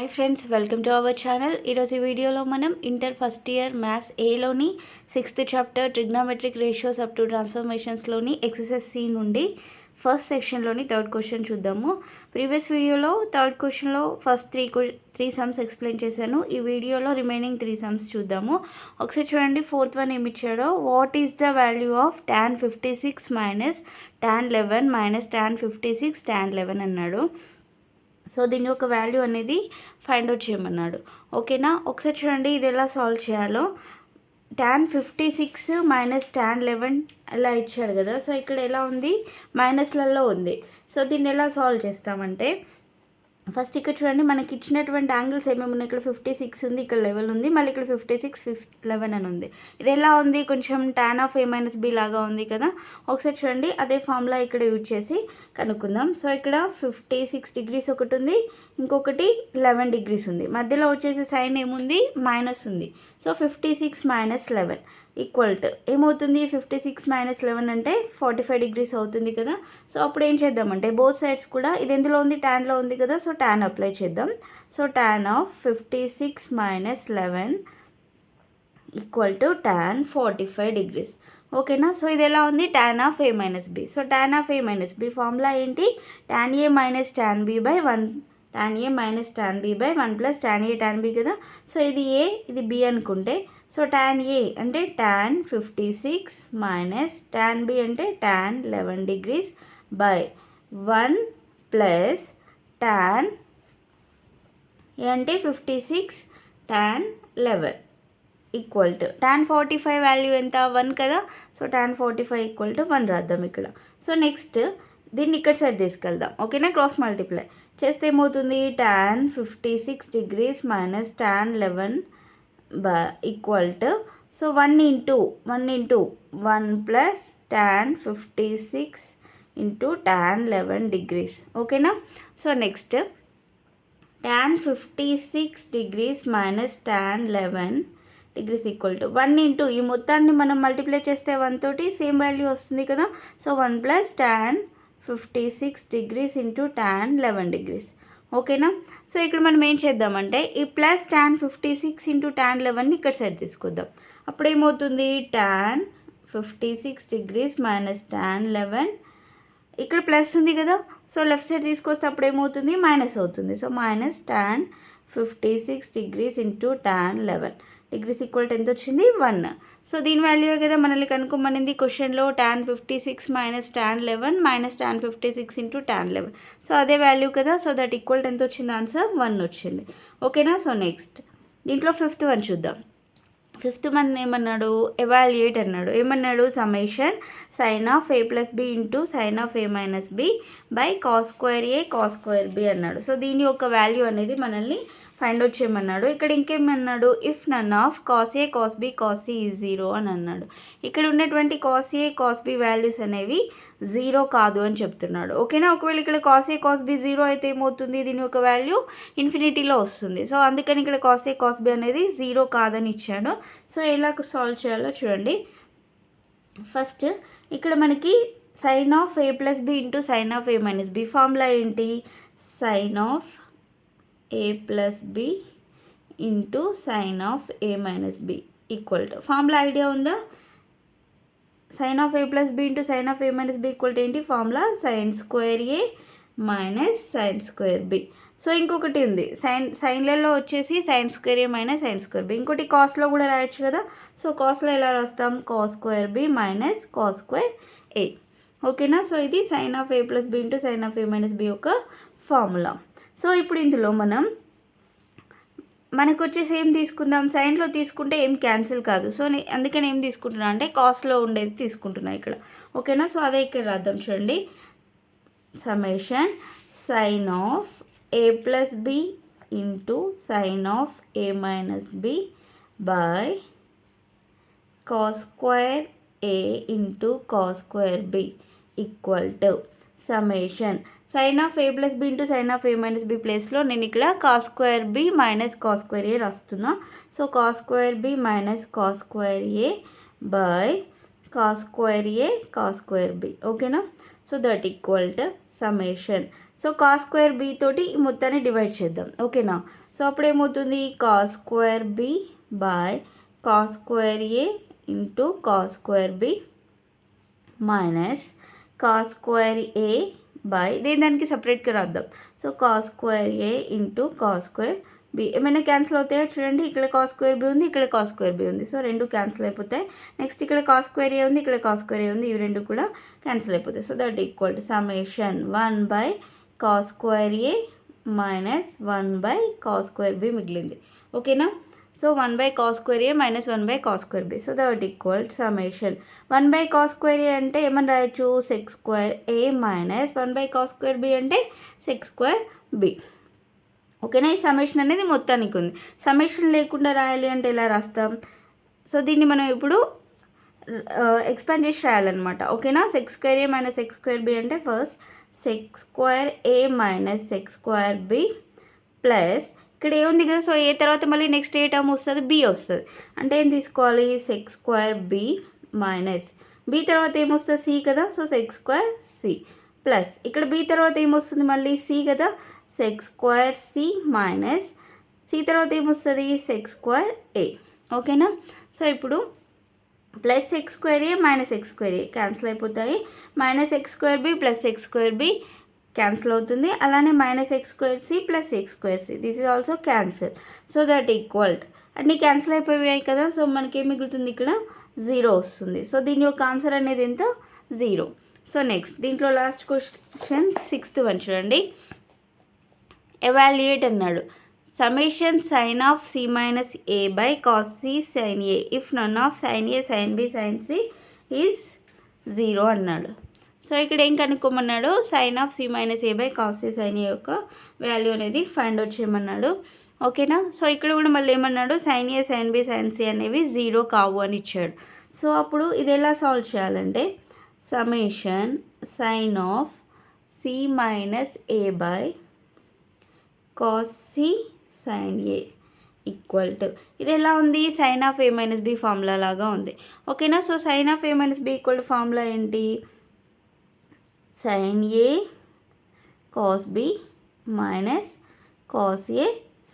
Hi friends, welcome to our channel. ఈరోజు వీడియోలో మనం ఇంటర్ ఫస్ట్ ఇయర్ మ్యాథ్స్ ఏలోని 6th chapter trigonometric ratios up to ట్రాన్స్ఫర్మేషన్స్లోని exercise C నుండి ఫస్ట్ సెక్షన్లోని థర్డ్ క్వశ్చన్ చూద్దాము. ప్రీవియస్ వీడియోలో థర్డ్ క్వశ్చన్లో ఫస్ట్ త్రీ సమ్స్ ఎక్స్ప్లెయిన్ చేశాను. ఈ వీడియోలో రిమైనింగ్ 3 సమ్స్ చూద్దాము. ఒకసారి చూడండి. ఫోర్త్ వన్ ఏమి ఇచ్చాడో, what is the value of tan 56 minus tan 11 minus tan 56 tan 11 అన్నాడు. సో దీని యొక్క వాల్యూ అనేది ఫైండ్ అవుట్ చేయమన్నాడు. ఓకేనా, ఒకసారి చూడండి ఇది ఎలా సాల్వ్ చేయాలో. tan 56 మైనస్ tan 11 అలా ఇచ్చాడు కదా. సో ఇక్కడ ఎలా ఉంది, మైనస్లలో ఉంది. సో దీన్ని ఎలా సాల్వ్ చేస్తామంటే, ఫస్ట్ ఇక్కడ చూడండి, మనకి ఇచ్చినటువంటి యాంగిల్స్ ఏమేమి ఉన్నాయి. ఇక్కడ 56 ఉంది, ఇక్కడ 11 ఉంది, మళ్ళీ ఇక్కడ 56 11 అని ఉంది. ఇది ఎలా ఉంది, కొంచెం tan of a minus b లాగా ఉంది కదా. ఒకసారి చూడండి, అదే ఫార్ములా ఇక్కడ యూజ్ చేసి కనుక్కుందాం. సో ఇక్కడ 56 డిగ్రీస్ ఒకటి ఉంది, ఇంకొకటి 11 డిగ్రీస్ ఉంది. మధ్యలో వచ్చేసి సైన్ ఏముంది, మైనస్ ఉంది. సో 56 మైనస్ 11 ఈక్వల్ టు ఏమవుతుంది, 56 మైనస్ 11 అంటే 45 డిగ్రీస్ అవుతుంది కదా. సో అప్పుడు ఏం చేద్దామంటే, బోత్ సైడ్స్ కూడా ఇది ఎందులో ఉంది, ట్యాన్లో ఉంది కదా. సో ట్యాన్ అప్లై చేద్దాం. So tan of 56 minus 11 equal to tan 45 degrees. ఓకేనా. సో ఇది ఎలా ఉంది, tan of a minus b. So tan of a minus b formula ఏంటి, tan a minus tan b by 1, tan a minus tan b by 1 plus tan a tan b కదా. So ఇది a ఇది b అనుకుంటే, so tan a అంటే tan 56 minus tan b అంటే tan 11 degrees by 1 plus tan a అంటే 56 tan 11 equal to tan 45 value ఎంత, 1 కదా. So tan 45 equal to 1 రాద్దాం ఇక్కడ. సో నెక్స్ట్ దీన్ని ఇక్కడ సైడ్ తీసుకెళ్దాం. ఓకేనా, క్రాస్ మల్టిప్లై చేస్తే ఏమవుతుంది, tan 56 degrees minus tan 11 equal to, so 1 into 1 plus tan 56 into tan 11 degrees. ఓకేనా. So next tan 56 degrees minus tan 11 degrees equal to 1 into ఈ మొత్తాన్ని మనం మల్టిప్లై చేస్తే 1 తోటి సేమ్ వాల్యూ వస్తుంది కదా. So 1 plus tan 56 degrees into tan 11 degrees. ఓకేనా. So ఇక్కడ మనం ఏం చేద్దామంటే, ఈ ప్లస్ tan 56 ఇంటూ tan 11ని ఇక్కడ సైడ్ తీసుకొద్దాం. అప్పుడు ఏమవుతుంది, tan 56 డిగ్రీస్ మైనస్ tan 11, ఇక్కడ ప్లస్ ఉంది కదా. సో లెఫ్ట్ సైడ్ తీసుకొస్తే అప్పుడు ఏమవుతుంది, మైనస్ అవుతుంది. So minus tan 56 degrees into tan 11 degrees equal to ఎంత వచ్చింది, 1. సో దీని వాల్యూ కదా మనల్ని కనుక్కోమనింది క్వశ్చన్లో, tan 56 minus tan 11 minus tan 56 into tan 11. So అదే వాల్యూ కదా. సో దట్ ఈక్వల్ టు ఎంత వచ్చింది, ఆన్సర్ 1 వచ్చింది. ఓకేనా. సో నెక్స్ట్ దీంట్లో 5th వన్ చూద్దాం. 5th వన్ ఏమన్నాడు, ఎవాల్యుయేట్ అన్నాడు. ఏమన్నాడు, summation sine of a plus b into sine of a minus b by cos square a cos square b అన్నాడు. సో దీని యొక్క వాల్యూ అనేది మనల్ని ఫైండ్ అవుట్ చేయమన్నాడు. ఇక్కడ ఇంకేమన్నాడు, if none of cos A cos B cos C is 0 అని అన్నాడు. ఇక్కడ ఉన్నటువంటి cos A cos B values అనేవి 0 కాదు అని చెప్తున్నాడు. ఓకేనా. ఒకవేళ ఇక్కడ కాస్ ఏ కాస్ బి 0 అయితే ఏమవుతుంది, దీని యొక్క వాల్యూ ఇన్ఫినిటీలో వస్తుంది. సో అందుకని ఇక్కడ కాస్ ఏ కాస్ బి అనేది 0 కాదని ఇచ్చాడు. సో ఎలా సాల్వ్ చేయాలో చూడండి. ఫస్ట్ ఇక్కడ మనకి sine of A plus B into sine of A minus B formula ఏంటి, sine of a plus B into sine of A minus B equal to, formula idea ఉందా, sine of A plus B into sine of A minus B equal to ఏంటి, formula sine square A minus sine square B. So ఇంకొకటి ఉంది, సైన్లలో వచ్చేసి sine square A minus sine square B. ఇంకోటి కాస్లో కూడా రాయొచ్చు కదా. సో కాస్లో ఎలా రాస్తాం, cos square B minus cos square A. ఓకేనా. సో ఇది sine of A plus B into sine of A minus B యొక్క ఫార్ములా. సో ఇప్పుడు ఇందులో మనకు వచ్చేసి ఏం తీసుకుందాం, సైన్లో తీసుకుంటే ఏం క్యాన్సిల్ కాదు. సో అందుకని ఏం తీసుకుంటున్నా అంటే కాస్ట్లో ఉండేది తీసుకుంటున్నా ఇక్కడ. ఓకేనా. సో అదే ఇక్కడ రాద్దాం చూడండి. Summation sine of A plus B into sine of A minus B by cos square A into cos square B equal to summation sine of A plus B into sine of A minus B ప్లేస్లో నేను ఇక్కడ cos square B minus cos square A రాస్తున్నా. So cos square B minus cos square A by cos square A cos square B. ఓకేనా. So that equal to summation. So cos square B తోటి ఈ మొత్తాన్ని divide చేద్దాం, ఓకేనా. So అప్పుడు ఏమవుతుంది, cos square B by cos square A into cos square B minus cos square A by దానికి సపరేట్గా రాద్దాం. So cos square A into cos square B. ఏమైనా క్యాన్సిల్ అవుతాయో చూడండి, ఇక్కడ కాస్ స్క్వేర్ బి ఉంది, ఇక్కడ కాస్ స్క్వేర్ బి ఉంది. సో రెండు క్యాన్సిల్ అయిపోతాయి. నెక్స్ట్ ఇక్కడ కాస్ స్క్వేర్ ఏ ఉంది, ఇక్కడ కాస్ స్క్వేర్ ఏ ఉంది, ఇవి రెండు కూడా క్యాన్సిల్ అయిపోతాయి. So that equal to summation 1 by cos square A minus 1 by cos square B మిగిలింది, ఓకేనా. So 1 by cos square A minus 1 by cos square B. So that equal summation 1 by cos square A అంటే ఏమని రాయొచ్చు, sec square A minus 1 by cos square B అంటే sec square B, ఓకేనా. ఈ summation అనేది మొత్తానికి ఉంది. సమ్మేషన్ లేకుండా రాయాలి అంటే ఎలా రాస్తాం. సో దీన్ని మనం ఇప్పుడు ఎక్స్పాండ్ చేసి రాయాలన్నమాట, ఓకేనా. Sec square A minus sec square B అంటే first sec square A minus sec square B plus ఇక్కడ ఏముంది కదా, సో ఏ తర్వాత మళ్ళీ నెక్స్ట్ ఏ టర్మ్ వస్తుంది, బి వస్తుంది. అంటే ఏం తీసుకోవాలి, sec square B minus B తర్వాత ఏమొస్తుంది, సి కదా. So sec square C plus ఇక్కడ బి తర్వాత ఏమొస్తుంది, మళ్ళీ సి కదా, sec square C minus C తర్వాత ఏమొస్తుంది, సెక్స్ స్క్వేర్ ఏ, ఓకేనా. సో ఇప్పుడు plus X square A minus X square A cancel అయిపోతాయి. Minus X square B plus X square B cancel అవుతుంది. అలానే minus X square C plus X square C, this is also cancel. So that equal అన్నీ cancel అయిపోయాయి కదా. So మనకి ఏం మిగులుతుంది, ఇక్కడ 0 వస్తుంది. సో దీని యొక్క ఆన్సర్ అనేది ఎంత, 0. సో నెక్స్ట్ దీంట్లో లాస్ట్ క్వశ్చన్ 6th వన్ చూడండి. ఎవాల్యుయేట్ అన్నాడు. Summation sine of C minus A by cos C sine A if none of sine A sine B sine C is 0 అన్నాడు. సో ఇక్కడ ఏం కనుక్కోమన్నాడు, sine of C minus A by cos C sine A యొక్క value అనేది find out చేయమన్నాడు, ఓకేనా. So ఇక్కడ కూడా మళ్ళీ ఏమన్నాడు, sign A sine B sine C అనేవి 0 కావు అని ఇచ్చాడు. సో అప్పుడు ఇది ఎలా సాల్వ్ చేయాలంటే, summation sine of C minus A by cos C sine A equal to, ఇది ఎలా ఉంది, sine of A minus B formula లాగా ఉంది, ఓకేనా. So sine of A minus B equal to formula ఏంటి, sine A cos B minus cos A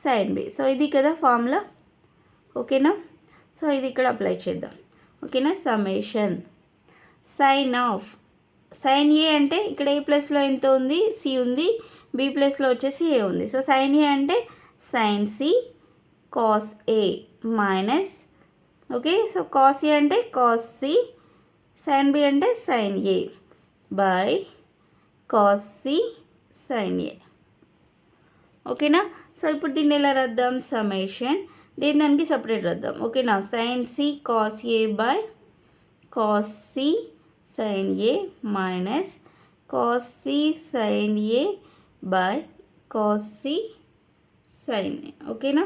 sine B. So ఇది కదా formula, ఓకేనా. సో ఇది ఇక్కడ అప్లై చేద్దాం, ఓకేనా. Summation sine of sine A అంటే ఇక్కడ ఏ ప్లస్లో ఎంత ఉంది, సి ఉంది, బి ప్లస్లో వచ్చేసి ఏ ఉంది. సో సైన్ ఏ అంటే sine C cos A minus, okay. So cos A అంటే కాస్ సి, సైన్ బి అంటే sine A by cos C sine A, ఓకేనా. సో ఇప్పుడు దీన్ని ఎలా రాద్దాం, సమ్మేషన్ దానికి సపరేట్ రాద్దాం, ఓకేనా. Sine C cos A by cos C sine A minus cos C sine A by cos C sine A, ఓకేనా.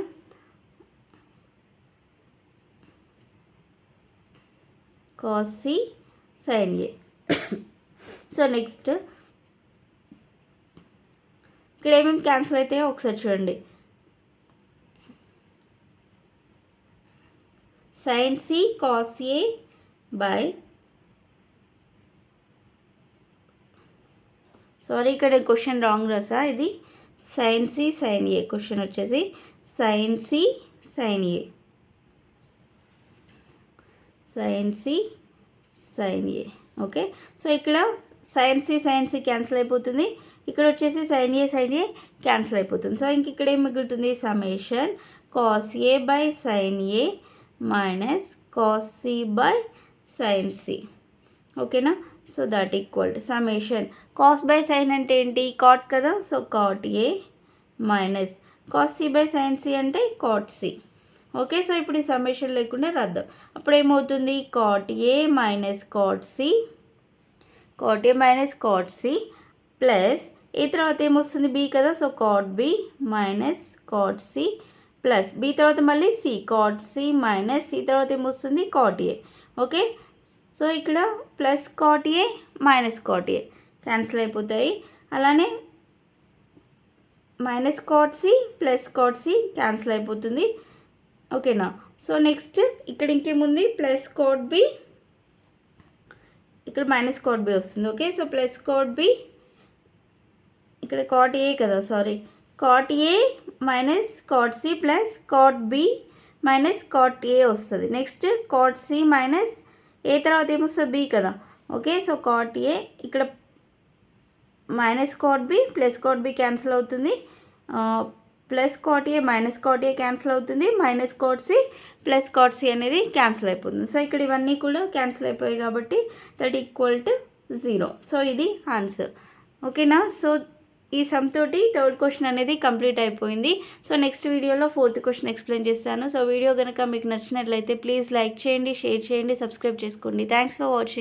Cos C sine A. So next ఇక్కడ ఏమేమి క్యాన్సిల్ అవుతాయో ఒకసారి చూడండి. Sine C cos A by, sorry ఇక్కడ question wrong రాసా, ఇది sine C sine A, question వచ్చేసి sine C sine A, sine C sine A, okay. So ఇక్కడ సైన్ సి క్యాన్సిల్ అయిపోతుంది, ఇక్కడ వచ్చేసి సైన్ ఏ క్యాన్సిల్ అయిపోతుంది. సో ఇంక ఇక్కడ ఏం మిగులుతుంది, summation cos A by sine A minus cos C by sine C, ఓకేనా. So that equal to summation cos by sine అంటే ఏంటి, కాట్ కదా. So cot A minus cos C by sine C అంటే cot C, okay. So ఇప్పుడు ఈ summation లేకుండా రాద్దాం. అప్పుడు ఏమవుతుంది, cot A minus cot C, cot A minus cot C plus A తర్వాత ఏమొస్తుంది, బి కదా. So cot B minus cot C plus B తర్వాత మళ్ళీ C, cot C minus C తర్వాత ఏమొస్తుంది, కాట్ ఏ, ఓకే. సో ఇక్కడ plus cot A minus cot A cancel అయిపోతాయి. అలానే minus cot C plus cot C cancel అయిపోతుంది, ఓకేనా. So next ఇక్కడ ఇంకేముంది, ప్లస్ కాట్ బి, ఇక్కడ మైనస్ కాట్ బి వస్తుంది, okay. So plus cot B ఇక్కడ కాట్ ఏ కదా, sorry, cot A minus cot C plus cot B minus cot A వస్తుంది. Next cot C minus A తర్వాత ఏమొస్తుంది, B కదా. Okay, so cot A ఇక్కడ minus cot B plus cot B cancel అవుతుంది, plus cot A minus cot A cancel అవుతుంది, minus cot C plus cot C అనేది cancel అయిపోతుంది. So ఇక్కడ ఇవన్నీ కూడా క్యాన్సిల్ అయిపోయాయి కాబట్టి దట్ ఈక్వల్ టు 0. సో ఇది ఆన్సర్. ఓకేనా. సో ఈ సమ్ తోటి థర్డ్ క్వశ్చన్ అనేది కంప్లీట్ అయిపోయింది. సో నెక్స్ట్ వీడియోలో ఫోర్త్ క్వశ్చన్ ఎక్స్ప్లెయిన్ చేస్తాను. సో వీడియో కనుక మీకు నచ్చినట్లయితే ప్లీజ్ లైక్ చేయండి, షేర్ చేయండి, సబ్స్క్రైబ్ చేసుకోండి. Thanks for watching.